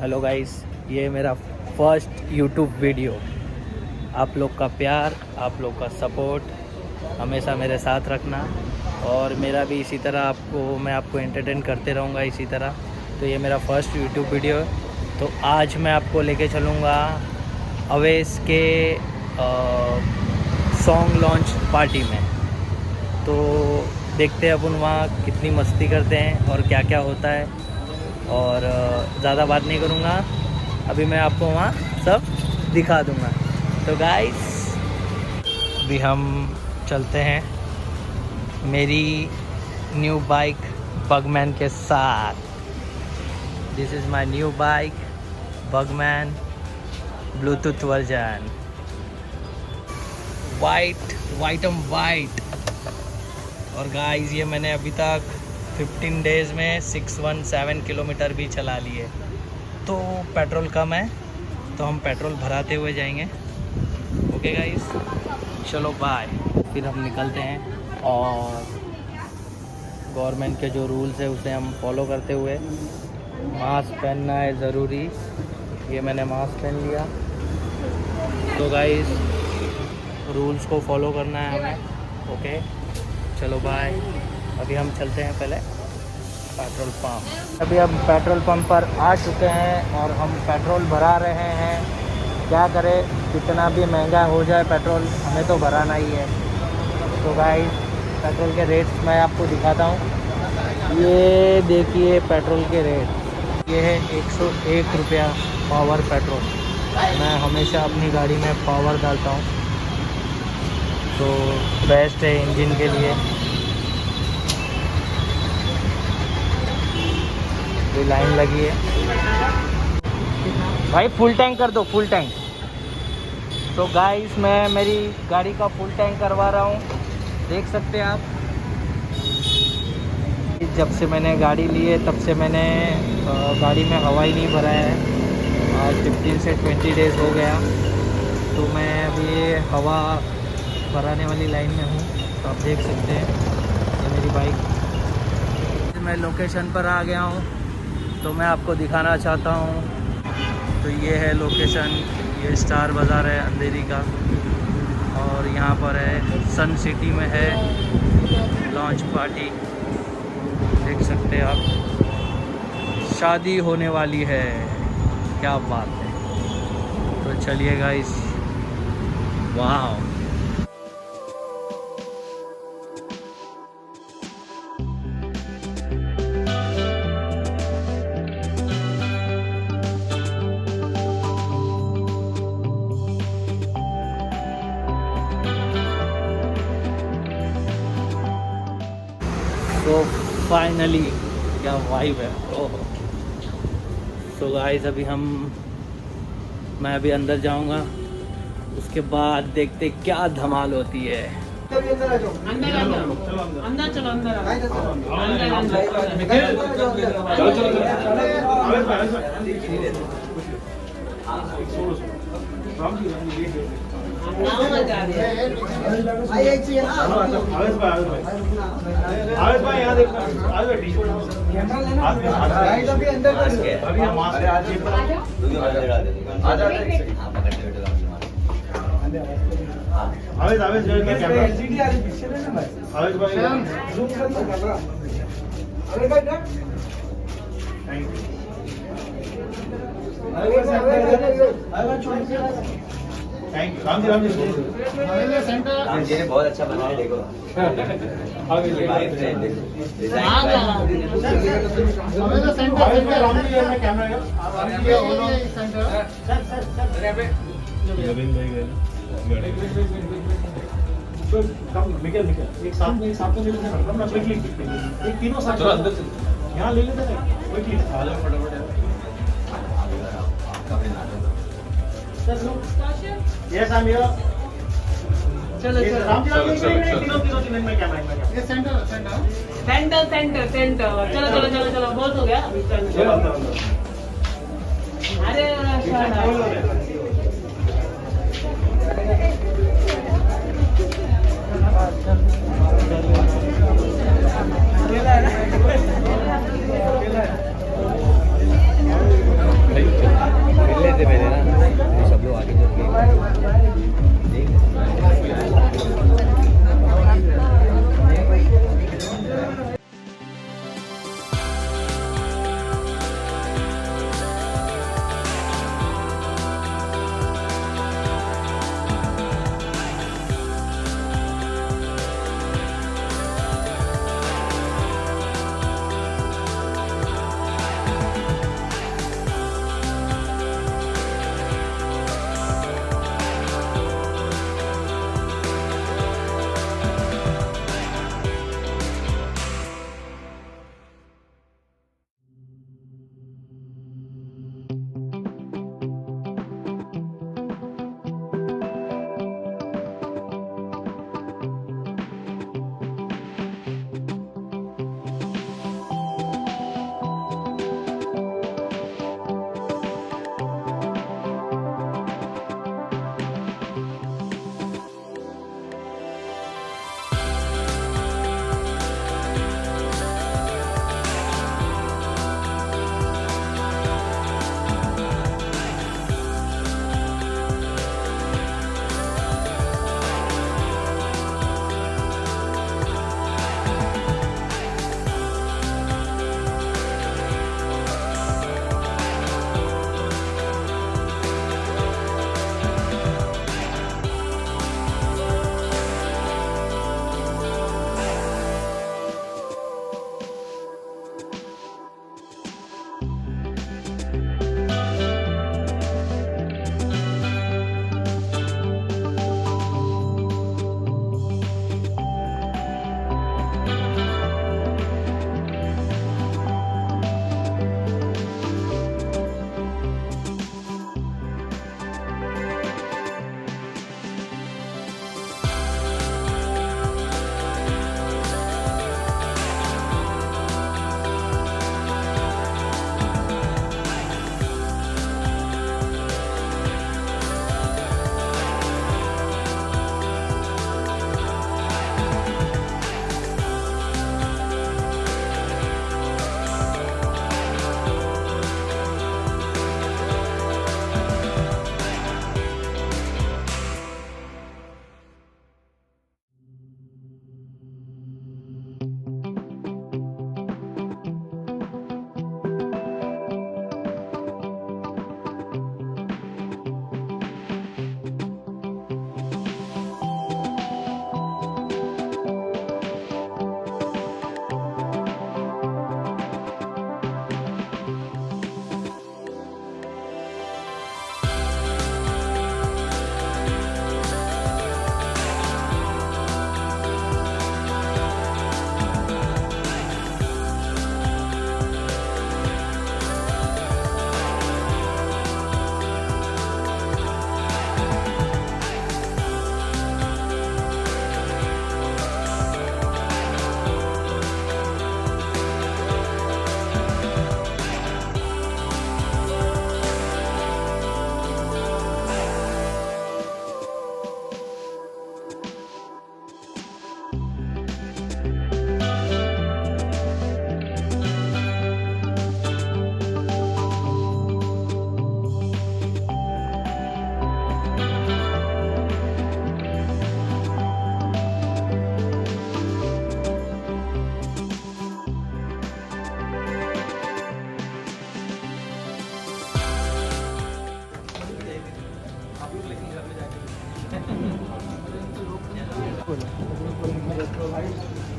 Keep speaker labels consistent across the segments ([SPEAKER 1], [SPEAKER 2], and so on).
[SPEAKER 1] Hello guys, ये मेरा first YouTube video. आप लोग का प्यार, आप लोग का सपोर्ट हमेशा मेरे साथ रखना और मेरा भी इसी तरह मैं आपको एंटरटेन करते रहूँगा इसी तरह। तो ये मेरा फर्स्ट यूट्यूब वीडियो है। तो आज मैं आपको लेके चलूँगा अवेश के सॉन्ग लॉन्च पार्टी में। तो देखते हैं अपन वहाँ कितनी मस्ती करते हैं और क्या क्या होता है। और ज़्यादा बात नहीं करूँगा, अभी मैं आपको वहाँ सब दिखा दूँगा। तो गाइस अभी हम चलते हैं मेरी न्यू बाइक बगमैन के साथ। This is my new bike बगमैन Bluetooth version, white and white. और गाइस ये मैंने अभी तक 15 डेज़ में 617 किलोमीटर भी चला लिए। तो पेट्रोल कम है तो हम पेट्रोल भराते हुए जाएंगे। ओके गाइस, चलो बाय। फिर हम निकलते हैं और गवर्नमेंट के जो रूल्स है उसे हम फॉलो करते हुए, मास्क पहनना है ज़रूरी। ये मैंने मास्क पहन लिया। तो गाइस रूल्स को फॉलो करना है हमें। ओके चलो बाय। अभी हम चलते हैं पहले पेट्रोल पंप। अभी हम पेट्रोल पंप पर आ चुके हैं और हम पेट्रोल भरा रहे हैं। क्या करें, कितना भी महंगा हो जाए पेट्रोल हमें तो भराना ही है। तो गाइस पेट्रोल के रेट्स मैं आपको दिखाता हूँ। ये देखिए पेट्रोल के रेट, ये है 101 रुपया पावर पेट्रोल। मैं हमेशा अपनी गाड़ी में पावर डालता हूँ तो बेस्ट है इंजन के लिए। ये लाइन लगी है भाई, फुल टैंक कर दो, फुल टैंक। तो गाइस मैं मेरी गाड़ी का फुल टैंक करवा रहा हूँ, देख सकते हैं आप। जब से मैंने गाड़ी ली है तब से मैंने गाड़ी में हवा ही नहीं भरा है। आज 15 से 20 डेज़ हो गया। तो मैं अभी हवा भराने वाली लाइन में हूँ। तो आप देख सकते हैं ये मेरी बाइक। मैं लोकेशन पर आ गया हूँ तो मैं आपको दिखाना चाहता हूँ। तो ये है लोकेशन, ये स्टार बाज़ार है अंधेरी का। और यहाँ पर है सन सिटी में है लॉन्च पार्टी, देख सकते हैं आप। शादी होने वाली है, क्या बात है। तो चलिए गाइस, वाह। तो फाइनली क्या वाइब है। ओह सो गाइस अभी मैं अभी अंदर जाऊंगा, उसके बाद देखते क्या धमाल होती है।
[SPEAKER 2] थैंक यू राम जी ने बहुत अच्छा बनाया। देखो एक साथ में एक तीनों साथ यहाँ ले लेते हैं। Yes, I'm here. चलो चलो बहुत हो गया। अरे
[SPEAKER 3] Thank you.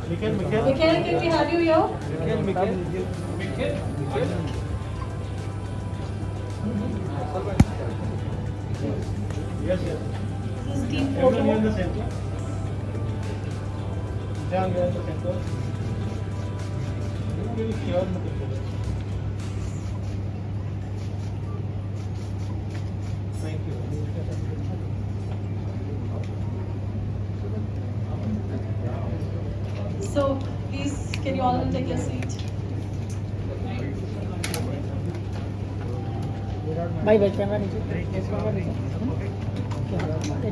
[SPEAKER 2] Mikhail.
[SPEAKER 3] Mikhail, can we have you here?
[SPEAKER 2] Yes.
[SPEAKER 3] This is team
[SPEAKER 2] Everyone here in
[SPEAKER 3] photo.
[SPEAKER 2] the center. Down here in the center. Really clear in the picture. Thank you.
[SPEAKER 3] So please, can you all take your seat?
[SPEAKER 4] भाई बैठ camera नीचे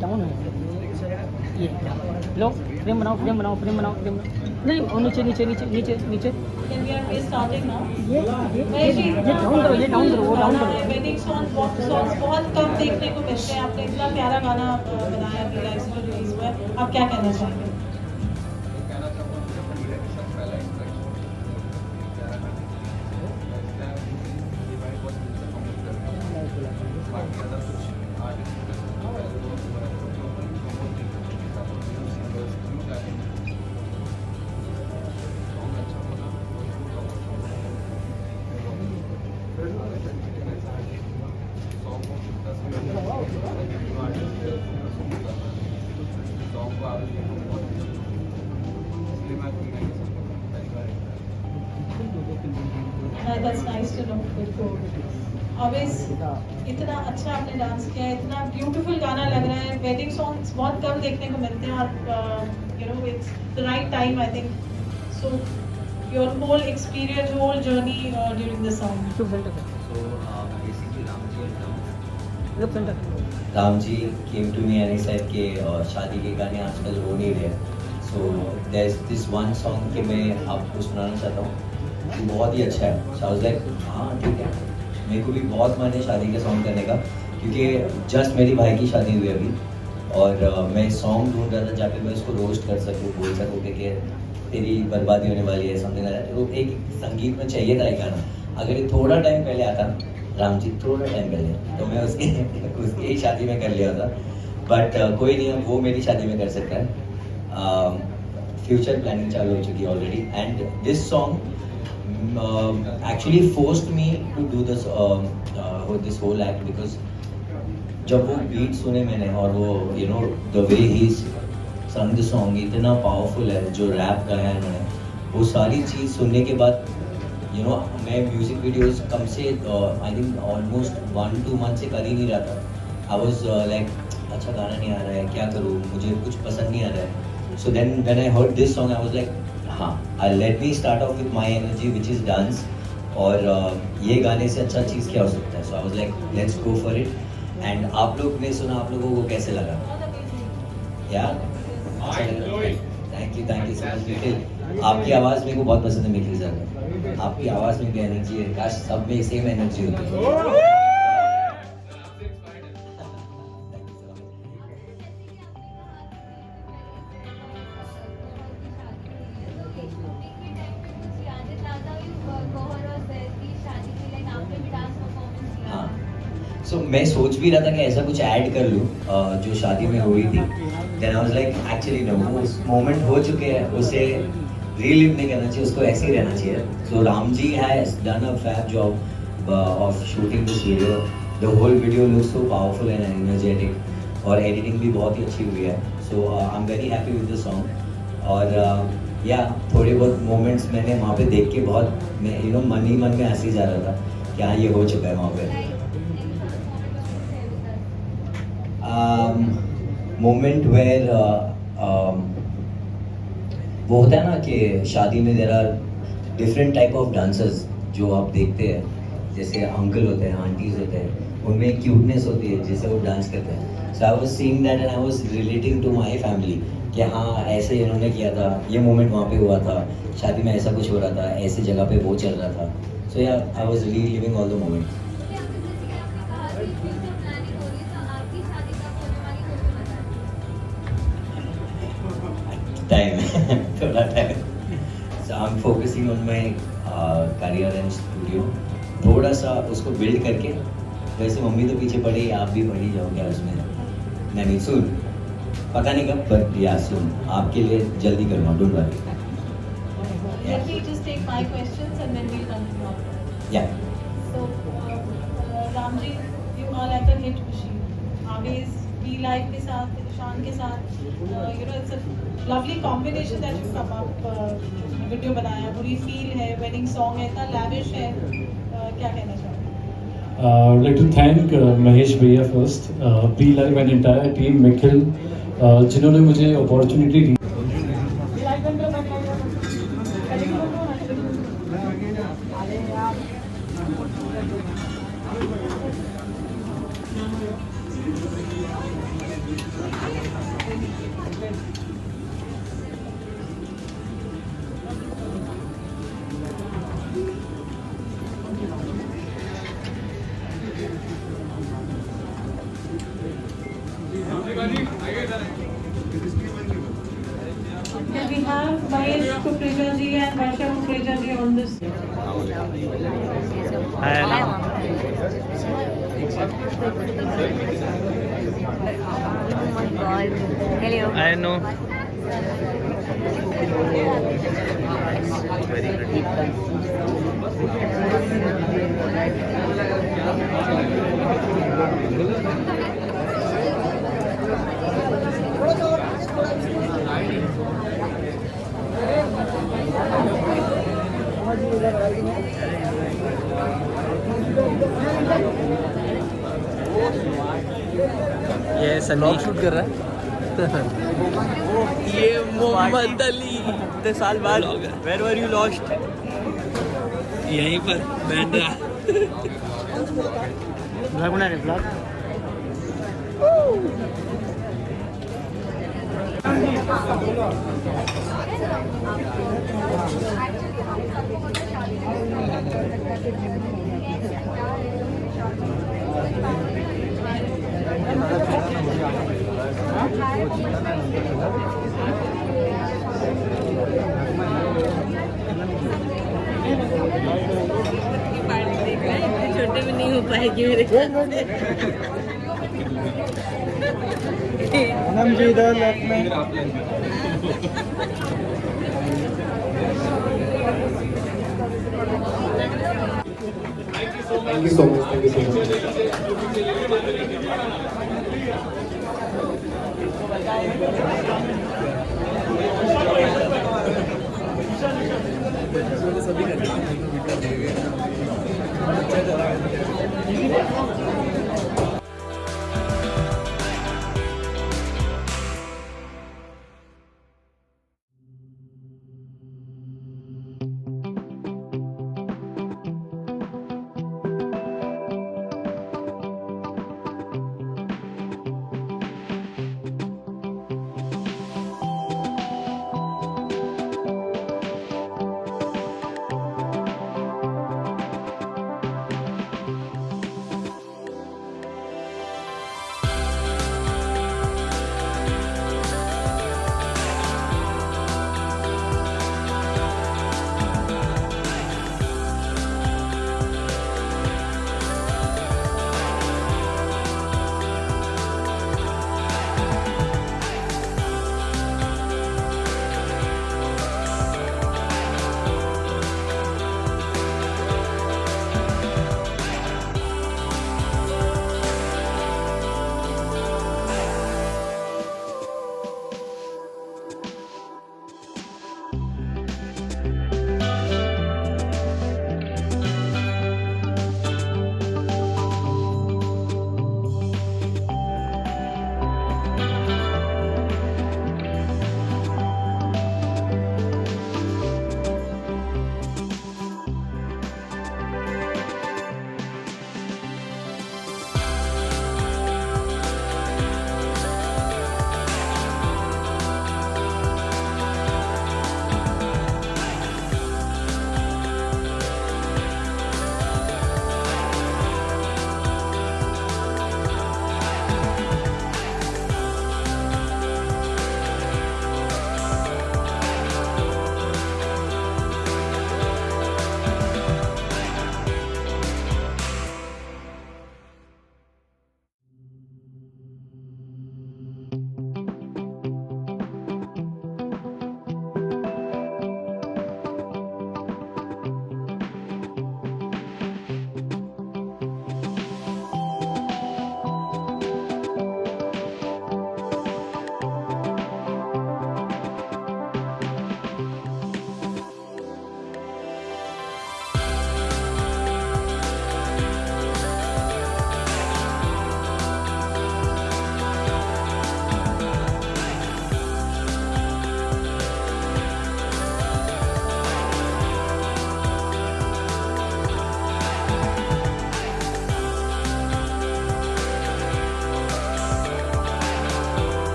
[SPEAKER 4] down है ये low flame बनाओ नहीं और नीचे
[SPEAKER 3] Can we starting now?
[SPEAKER 4] ये डाउन करो वो डाउन करो
[SPEAKER 3] वेडिंग सॉन्ग बहुत कम देखने को मिलते हैं. आपने इतना प्यारा गाना बनाया अभी रिलीज हुआ है. आप क्या कहना चाहेंगे? That's nice to know. Always इतना अच्छा आपने डांस किया है, इतना ब्यूटीफुल गाना लग रहा है. वेडिंग सॉन्ग्स बहुत कम देखने को मिलते हैं और you know it's the right time I think. So your whole experience, whole journey during the song.
[SPEAKER 4] चुप सेंटर
[SPEAKER 5] So basically
[SPEAKER 4] चुप centre
[SPEAKER 5] Ram ji came to me and he said कि शादी के गाने आजकल हो नहीं रहे. So there's this one song कि मैं आपको सुनाना चाहता हूँ. वो बहुत ही अच्छा है. So I was like हाँ ठीक है. मेरे को भी बहुत मन है शादी के सॉन्ग करने का क्योंकि जस्ट मेरी भाई की शादी हुई अभी और मैं सॉन्ग ढूंढ रहा था जहाँ पे मैं उसको रोस्ट कर सकूँ बोल सकूँ कि तेरी बर्बादी होने वाली है समथिंग लाइक दैट. तो एक संगीत में चाहिए था एक गाना. अगर ये थोड़ा टाइम पहले आता राम जी थोड़ा टाइम पहले तो मैं उसकी ही शादी में कर लिया था. बट कोई नहीं अब वो मेरी शादी में कर सकता है. फ्यूचर प्लानिंग चालू हो चुकी है already and this song actually forced me to do this this whole act because जब वो बीट सुने मैंने और वो you know the way he sung the song इतना पावरफुल है जो रैप गाया है उन्होंने वो सारी चीज़ सुनने के बाद you know मैं म्यूजिक वीडियोस कम से I think almost 1-2 मंथ से कर ही नहीं रहा था. I was like अच्छा गाना नहीं आ रहा है क्या करूँ मुझे कुछ पसंद नहीं आ रहा है. So then when I heard this song I was like हाँ let me start off with my energy which is dance और ये गाने से अच्छा चीज़ क्या हो सकता है. So I was like let's go for it and आप लोग ने सुना आप लोगों को कैसे लगा यार. Thank you so much Nikhil. आपकी आवाज़ मेरे को बहुत पसंद है निखिल सर. आपकी आवाज़ में भी एनर्जी है. काश सब में सेम एनर्जी होती है. So, मैं सोच भी रहा था कि ऐसा कुछ ऐड कर लूँ जो शादी में हुई थी. Then I was like actually no वो मोमेंट हो चुके हैं उसे रीलिव नहीं करना चाहिए उसको ऐसे ही रहना चाहिए. So Ram ji has done a fab job of shooting this video. The whole video looks so powerful and energetic और एडिटिंग भी बहुत ही अच्छी हुई है. So I'm very happy with the song और या थोड़े बहुत मोमेंट्स मैंने वहाँ पे देख के बहुत मैं you know मन ही मन में हंसी जा रहा था कि हाँ ये हो चुका है वहाँ पे. मोमेंट वेयर वो होता है ना कि शादी में there are different type of dancers जो आप देखते हैं जैसे अंकल होते हैं आंटीज होते हैं उनमें एक क्यूटनेस होती है जिससे वो डांस करते हैं. So I was seeing that and I was relating to my family कि हाँ ऐसे ही इन्होंने किया था ये मोमेंट वहाँ पे हुआ था शादी में ऐसा कुछ हो रहा था ऐसी जगह पे वो चल रहा था. सो या I was reliving all the moments. Time, थोड़ा time. So I'm focusing on my career and studio. थोड़ा सा उसको build करके वैसे मम्मी तो पीछे पड़ी आप भी पढ़ी जाओगे उसमें. नहीं सुन पता नहीं कब but yeah soon आपके लिए जल्दी करूँगा don't worry.
[SPEAKER 3] let me just take my questions and then we'll continue after that.
[SPEAKER 5] Yeah.
[SPEAKER 3] So, Ramji, you are like a hit machine. Always be live के साथ, शान के साथ, you know, it's a lovely combination that you come up. Video बनाया, बुरी feel है, wedding song है, इतना lavish है, क्या कहना चाहोगे?
[SPEAKER 2] I'd like to thank Mahesh Bhaiya first, Be Live and entire team, Nikhil, जिन्होंने मुझे opportunity the.
[SPEAKER 3] Can we have Mahesh Kukreja ji and Varsha Kukreja ji on this?
[SPEAKER 4] Hello.
[SPEAKER 1] I know. ये Sunny shoot कर रहा है. ये मोहम्मद अली इतने साल बाद वेयर वर यू लॉस्ट यहीं पर बैंड्रा
[SPEAKER 4] ब्लॉग बना रहे ब्लॉग. छोटे में नहीं हो पाएगी मेरे ख्याल से.
[SPEAKER 2] जी इधर लेफ्ट में. Thank you so much. Thank you so much.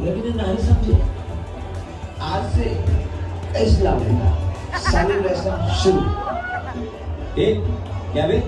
[SPEAKER 6] लेकिन ये नहीं समझे। आज से इस्लाम सेलिब्रेशन शुरू।
[SPEAKER 5] क्या बे?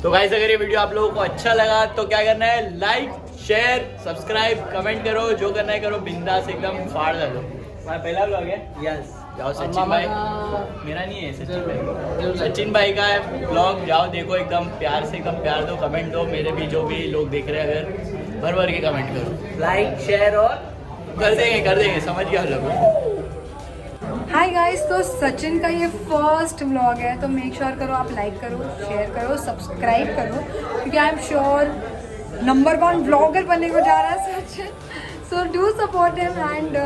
[SPEAKER 1] तो गाइस अगर ये वीडियो आप लोगों को अच्छा लगा तो क्या करना है, लाइक शेयर सब्सक्राइब कमेंट करो, जो करना है करो, बिंदास एकदम फाड़ डालो। हमारा पहला ब्लॉग है, यस जाओ सचिन भाई, मेरा नहीं है सचिन भाई का है ब्लॉग, जाओ देखो, एकदम प्यार से एकदम प्यार दो, कमेंट दो, मेरे भी जो भी लोग देख रहे हैं अगर भर भर के कमेंट करो, लाइक शेयर और कर देंगे समझ गया लोग।
[SPEAKER 7] हाय गाइस, तो सचिन का ये फर्स्ट व्लॉग है, तो मेक श्योर करो आप लाइक करो, शेयर करो, सब्सक्राइब करो, क्योंकि I am sure number 1 vlogger बनने को जा रहा है Sachin. So do support him and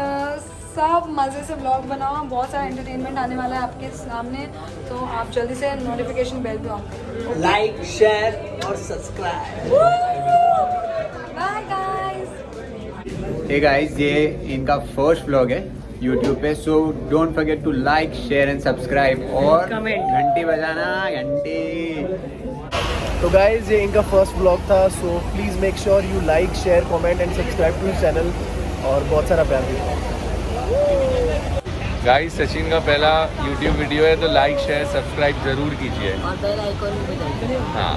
[SPEAKER 7] सब मज़े से व्लॉग बनाओ, बहुत सारा एंटरटेनमेंट आने वाला है आपके सामने, तो आप जल्दी से नोटिफिकेशन बेल पे ऑन करो।
[SPEAKER 1] लाइक शेयर और subscribe.
[SPEAKER 7] Bye guys.
[SPEAKER 8] Hey guys, ये इनका फर्स्ट व्लॉग है यूट्यूब पे, so don't forget to like share and subscribe और घंटी बजाना, घंटी।
[SPEAKER 9] तो गाइज ये इनका फर्स्ट ब्लॉग था, so please make sure you like share comment and subscribe to channel और बहुत सारा प्यार दीजिए।
[SPEAKER 10] गाइस सचिन का पहला YouTube वीडियो है, तो लाइक शेयर सब्सक्राइब जरूर कीजिए
[SPEAKER 4] और बेल आइकन भी बजाइए।
[SPEAKER 10] हाँ।